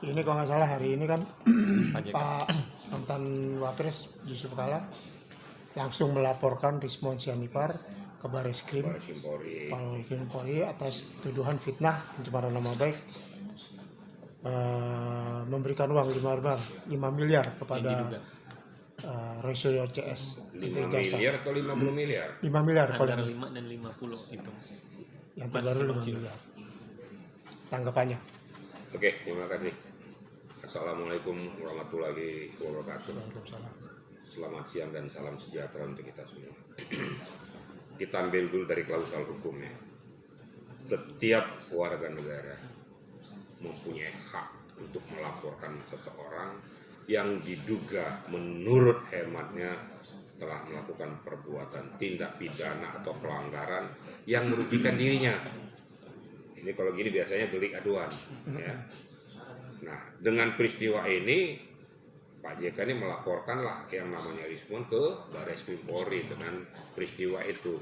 ini kalau nggak salah hari ini kan Pak mantan Wapres Yusuf Kala langsung melaporkan Rismon Sianipar ke Bareskrim Polri atas tuduhan fitnah pencemaran nama baik, memberikan uang 5 miliar kepada Roy Suryo CS. 5 miliar atau 50 miliar? 5 miliar antara 5 dan 50 itu. Yang terbaru 5 miliar. Tanggapannya. Oke, terima kasih. Assalamualaikum warahmatullahi wabarakatuh. Selamat siang dan salam sejahtera untuk kita semua. Kita ambil dulu dari klausal hukumnya. Setiap warga negara mempunyai hak untuk melaporkan seseorang yang diduga menurut hematnya telah melakukan perbuatan tindak pidana atau pelanggaran yang merugikan dirinya. Ini kalau gini biasanya delik aduan, ya. Nah, dengan peristiwa ini Pak JK ini melaporkanlah yang namanya Rismon ke Bareskrim Polri dengan peristiwa itu.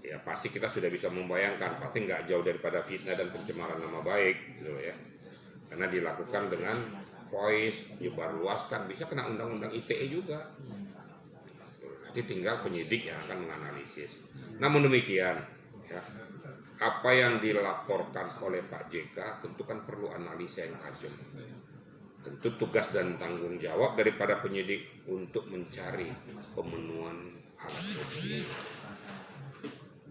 Ya pasti kita sudah bisa membayangkan, pasti nggak jauh daripada fitnah dan pencemaran nama baik, gitu ya. Karena dilakukan dengan voice, nyebarluaskan, bisa kena undang-undang ITE juga. Nanti tinggal penyidik yang akan menganalisis. Namun demikian, ya, apa yang dilaporkan oleh Pak JK tentu kan perlu analisa yang tajam. Tentu tugas dan tanggung jawab daripada penyidik untuk mencari pemenuhan alat bukti.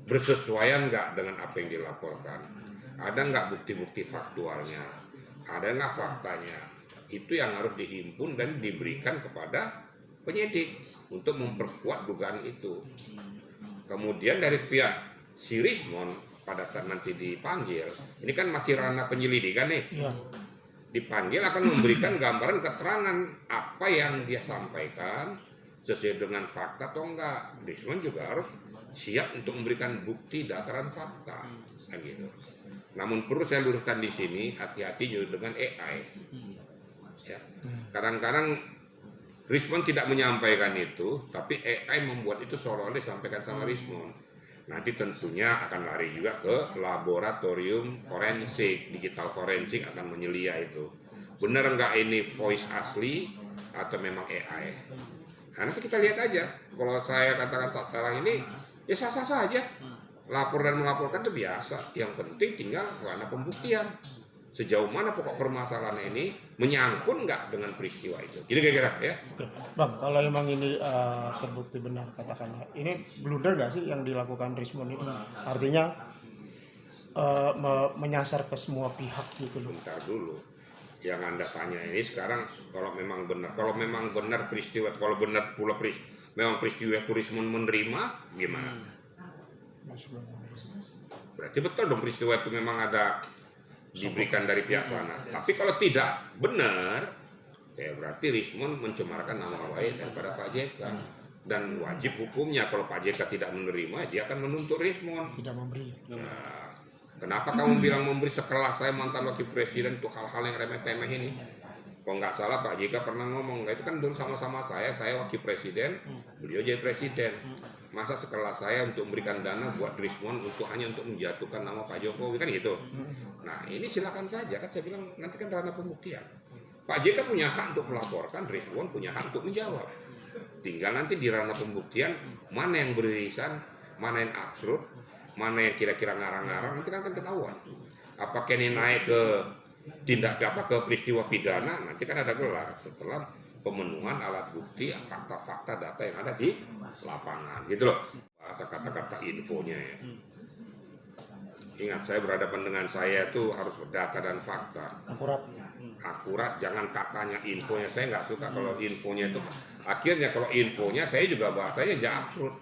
Bersesuaian nggak dengan apa yang dilaporkan? Ada nggak bukti-bukti faktualnya? Ada nggak faktanya? Itu yang harus dihimpun dan diberikan kepada penyidik untuk memperkuat dugaan itu. Kemudian dari pihak si Rismon pada saat nanti dipanggil, ini kan masih ranah penyelidikan nih. Ya. Dipanggil akan memberikan gambaran keterangan apa yang dia sampaikan sesuai dengan fakta atau enggak. Rismon juga harus siap untuk memberikan bukti dataran fakta, kan gitu. Namun perlu saya luruskan di sini, hati-hati juga dengan AI. Ya. Kadang-kadang Rismon tidak menyampaikan itu, tapi AI membuat itu seolah-olah disampaikan sama Rismon. Nanti tentunya akan lari juga ke laboratorium forensik, digital forensik akan menyelia itu. Benar nggak ini voice asli atau memang AI? Nah, nanti kita lihat aja. Kalau saya katakan sekarang ini, ya sah-sah saja. Lapor dan melaporkan itu biasa. Yang penting tinggal karena pembuktian. Sejauh mana pokok permasalahan ini menyangkut nggak dengan peristiwa itu. Jadi kira-kira ya. Oke. Bang, kalau emang ini terbukti benar katakanlah, ini blunder nggak sih yang dilakukan Rismon itu? Artinya menyasar ke semua pihak gitu loh. Bentar dulu. Yang Anda tanya ini sekarang kalau memang benar peristiwa, kalau benar pula memang peristiwa itu Rismon menerima, gimana? Berarti betul dong peristiwa itu memang ada diberikan dari pihak sana. Tapi kalau tidak benar, ya berarti Rismon mencemarkan nama baik daripada Pak JK. Dan wajib hukumnya kalau Pak JK tidak menerima, dia akan menuntut Rismon. Tidak memberi. Nah, kenapa kamu bilang memberi sekelas saya mantan wakil presiden untuk hal-hal yang remeh-temeh ini? Kalau nggak salah Pak JK pernah ngomong, itu kan dulu sama-sama saya wakil presiden, beliau jadi presiden. Masa sekelas saya untuk memberikan dana buat Rismon hanya untuk menjatuhkan nama Pak Jokowi, kan gitu. Nah ini silakan saja, kan saya bilang nanti kan ranah pembuktian. Pak JK punya hak untuk melaporkan, Rismon punya hak untuk menjawab. Tinggal nanti di ranah pembuktian mana yang beririsan, mana yang absurd, mana yang kira-kira ngarang-ngarang, nanti kan ketahuan. Apakah ini naik ke ke peristiwa pidana, nanti kan ada gelar setelah pemenuhan alat bukti, fakta-fakta, data yang ada di lapangan, gitu loh. Kata-kata infonya ya. Ingat, saya berhadapan dengan saya itu harus berdata dan fakta. Akurat, jangan katanya infonya. Saya nggak suka kalau infonya itu. Akhirnya kalau infonya saya juga bahasanya absurd.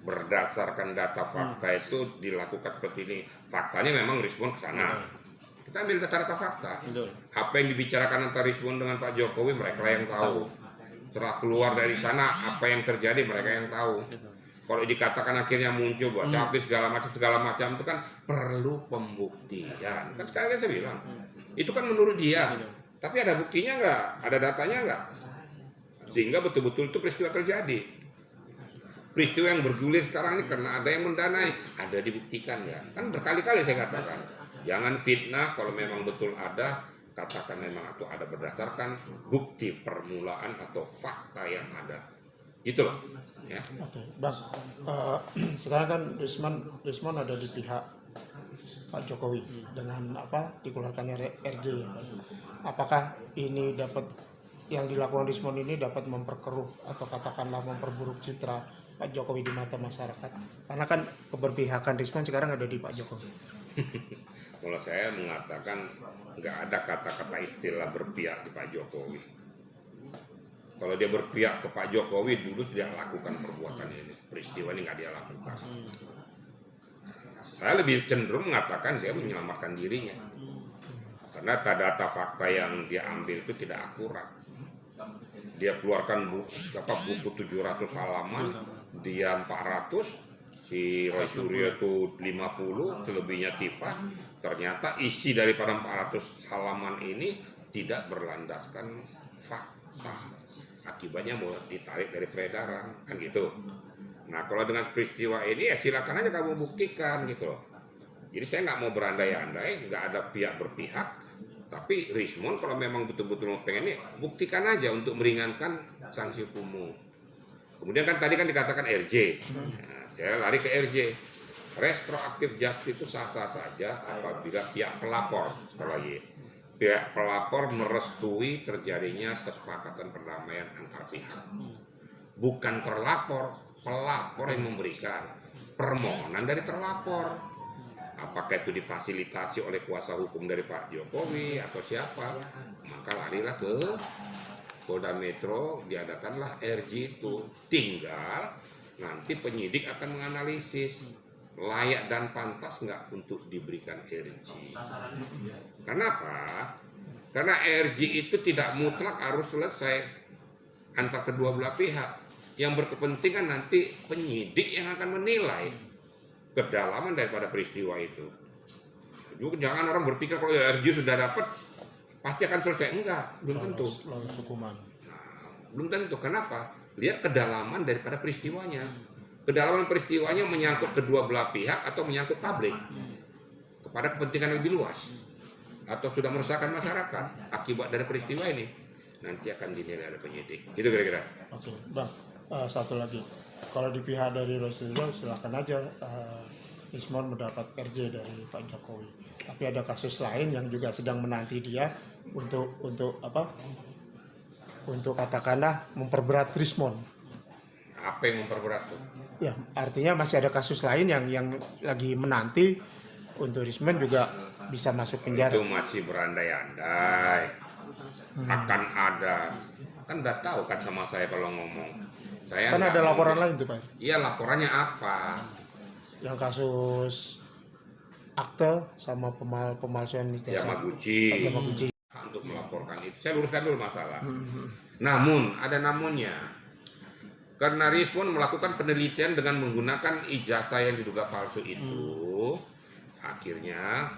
Berdasarkan data fakta itu dilakukan seperti ini. Faktanya memang Rismon ke sana. Kita ambil data-data fakta. Apa yang dibicarakan antara Rismon dengan Pak Jokowi mereka yang tahu. Setelah keluar dari sana apa yang terjadi mereka yang tahu. Kalau dikatakan akhirnya muncul buat capres segala macam itu kan perlu pembuktian. Kan sekarang kan saya bilang itu kan menurut dia. Tapi ada buktinya nggak? Ada datanya nggak? Sehingga betul-betul itu peristiwa terjadi. Peristiwa yang bergulir sekarang ini karena ada yang mendanai, ada dibuktikan ya. Kan berkali-kali saya katakan. Jangan fitnah kalau memang betul ada, katakan memang atau ada berdasarkan bukti permulaan atau fakta yang ada. Gitu loh. Ya. Oke, Bang. Sekarang kan Rismon ada di pihak Pak Jokowi dengan dikeluarkannya RJ ya, Bang. Apakah ini yang dilakukan Rismon ini dapat memperkeruh atau katakanlah memperburuk citra Pak Jokowi di mata masyarakat? Karena kan keberpihakan Rismon sekarang ada di Pak Jokowi. Kalau saya mengatakan nggak ada kata-kata istilah berpihak di Pak Jokowi. Kalau dia berpihak ke Pak Jokowi dulu sudah lakukan perbuatan ini, peristiwa ini nggak dia lakukan. Saya lebih cenderung mengatakan dia menyelamatkan dirinya, karena data fakta yang dia ambil itu tidak akurat. Dia keluarkan buku 700 halaman, dia 400. Si Roy Suryo itu 50, selebihnya Tifa. Ternyata isi daripada 400 halaman ini tidak berlandaskan fakta. Akibatnya mau ditarik dari peredaran, kan gitu. Nah, kalau dengan peristiwa ini ya silakan aja kamu buktikan gitu loh. Jadi saya nggak mau berandai-andai, nggak ada pihak berpihak. Tapi Rismon kalau memang betul-betul mau pengen ini, buktikan aja untuk meringankan sanksi hukummu. Kemudian kan tadi kan dikatakan RJ. Nah, saya lari ke RJ. Retroaktif justice itu sah-sah saja apabila pihak pelapor, sekali lagi, pihak pelapor merestui terjadinya kesepakatan perdamaian antar pihak. Bukan terlapor, pelapor yang memberikan permohonan dari terlapor. Apakah itu difasilitasi oleh kuasa hukum dari Pak Jokowi atau siapa, maka larilah ke Polda Metro, diadakanlah RJ itu. Tinggal nanti penyidik akan menganalisis layak dan pantas nggak untuk diberikan RJ. Kenapa? Karena RJ itu tidak mutlak harus selesai antar kedua belah pihak. Yang berkepentingan nanti penyidik yang akan menilai kedalaman daripada peristiwa itu. Jangan orang berpikir kalau RJ sudah dapat pasti akan selesai. Enggak, belum tentu. Lolos hukuman. Belum tentu. Kenapa? Lihat kedalaman daripada peristiwanya. Kedalaman peristiwanya menyangkut kedua belah pihak atau menyangkut publik kepada kepentingan yang lebih luas atau sudah meresahkan masyarakat akibat dari peristiwa ini, nanti akan dinilai oleh penyidik. Gitu kira-kira. Oke, Bang. Satu lagi. Kalau di pihak dari Rosyidul silakan aja Rismon mendapat RJ dari Pak Jokowi. Tapi ada kasus lain yang juga sedang menanti dia untuk katakanlah memperberat Rismon. Apa yang memperberat tuh? Ya, artinya masih ada kasus lain yang lagi menanti untuk Rismon juga bisa masuk penjara. Itu masih berandai-andai. Akan ada. Kan udah tahu kan sama saya kalau ngomong. Saya Kan ada laporan lain tuh, Pak. Iya, laporannya apa? Yang kasus akte sama pemalsuan ijazah. Yamaguchi. Yamaguchi. Untuk melaporkan itu. Saya luruskan dulu masalah. Namun, ada namunnya. Karena Rismon melakukan penelitian dengan menggunakan ijazah yang diduga palsu itu, akhirnya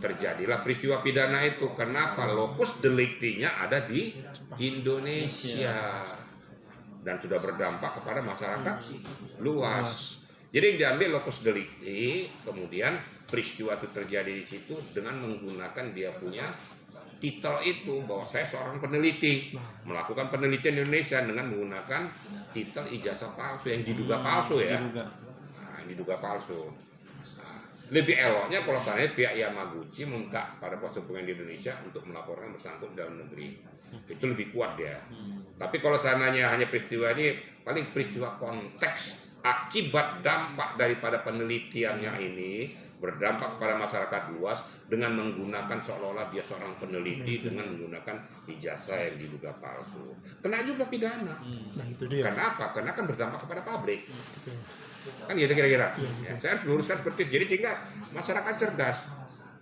terjadilah peristiwa pidana itu. Kenapa? Lokus deliktinya ada di Indonesia dan sudah berdampak kepada masyarakat luas. Jadi yang diambil lokus delikti, kemudian peristiwa itu terjadi di situ dengan menggunakan dia punya titel itu bahwa saya seorang peneliti melakukan penelitian di Indonesia dengan menggunakan titel ijazah palsu yang diduga palsu ya. Nah, diduga palsu. Nah, lebih eloknya kalau saya pihak Yamaguchi minta pada kuasa hukum di Indonesia untuk melaporkan bersangkut dalam negeri. Itu lebih kuat ya. Tapi kalau sananya hanya peristiwa ini paling peristiwa konteks akibat dampak daripada penelitiannya ini berdampak kepada masyarakat luas dengan menggunakan seolah-olah dia seorang peneliti dengan menggunakan ijazah yang diduga palsu. Kena juga pidana. Nah, itu dia. Kenapa? Karena kan berdampak kepada publik. Kan gitu kira-kira. Ya, saya harus luruskan seperti itu. Jadi sehingga masyarakat cerdas.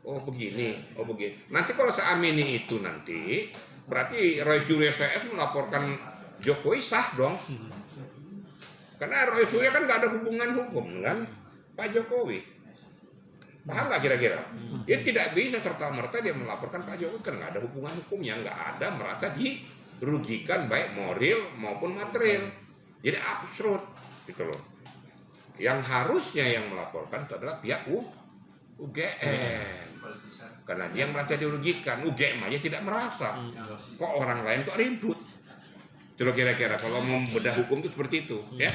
Oh begini, oh begini. Nanti kalau seamini itu nanti berarti Roy Suryo CS melaporkan Jokowi sah dong. Karena Roy Suryo kan nggak ada hubungan hukum kan Pak Jokowi. Paham nggak kira-kira? Dia tidak bisa serta-merta dia melaporkan Pak Jokowi kan nggak ada hubungan hukumnya, nggak ada merasa dirugikan baik moral maupun material. Jadi absurd gitu loh. Yang harusnya yang melaporkan itu adalah pihak UGM. Karena dia merasa dirugikan, UGM aja tidak merasa. Kok orang lain kok ribut? Itu loh kira-kira kalau mau bedah hukum itu seperti itu, ya.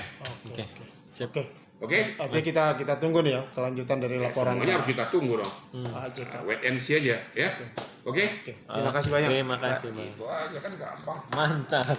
Oke. Siap. Oke. Oke? Oke, kita tunggu nih ya kelanjutan dari laporan Semuanya harus kita tunggu dong. Pak JK. Wait and see aja, ya. Oke? Oke. Terima kasih banyak. Terima kasih, Bang. Itu aja kan gampang. Mantap.